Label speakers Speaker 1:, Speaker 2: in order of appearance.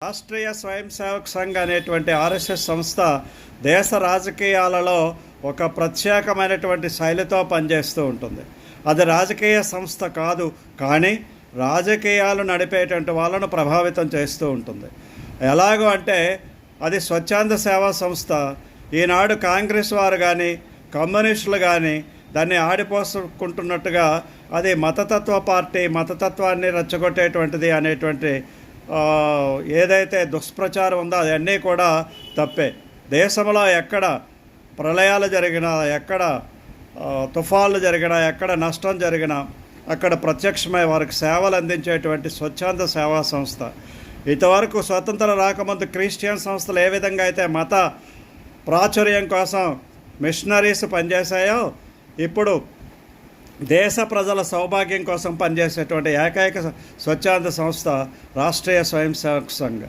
Speaker 1: రాష్ట్రీయ స్వయం సేవక్ సంఘ్ అనేటువంటి ఆర్ఎస్ఎస్ సంస్థ దేశ రాజకీయాలలో ఒక ప్రత్యేకమైనటువంటి శైలితో పనిచేస్తూ ఉంటుంది. అది రాజకీయ సంస్థ కాదు, కానీ రాజకీయాలు నడిపేటువంటి వాళ్ళను ప్రభావితం చేస్తూ ఉంటుంది. ఎలాగో అంటే అది స్వచ్ఛంద సేవా సంస్థ. ఈనాడు కాంగ్రెస్ వారు కానీ కమ్యూనిస్టులు కానీ దాన్ని ఆడిపోసుకుంటున్నట్టుగా అది మతతత్వ పార్టీ, మతతత్వాన్ని రెచ్చగొట్టేటువంటిది అనేటువంటి ఏదైతే దుష్ప్రచారం ఉందో అవన్నీ కూడా తప్పే. దేశంలో ఎక్కడ ప్రళయాలు జరిగినా, ఎక్కడ తుఫాన్లు జరిగినా, ఎక్కడ నష్టం జరిగినా అక్కడ ప్రత్యక్షమై వారికి సేవలు అందించేటువంటి స్వచ్ఛంద సేవా సంస్థ. ఇంతవరకు స్వతంత్రం రాకముందు క్రిస్టియన్ సంస్థలు ఏ విధంగా అయితే మత ప్రాచుర్యం కోసం మిషనరీస్ పనిచేశాయో, ఇప్పుడు దేశ ప్రజల సౌభాగ్యం కోసం పనిచేసేటువంటి ఏకైక స్వచ్ఛంద సంస్థ రాష్ట్రీయ స్వయం సేవక్ సంఘ్.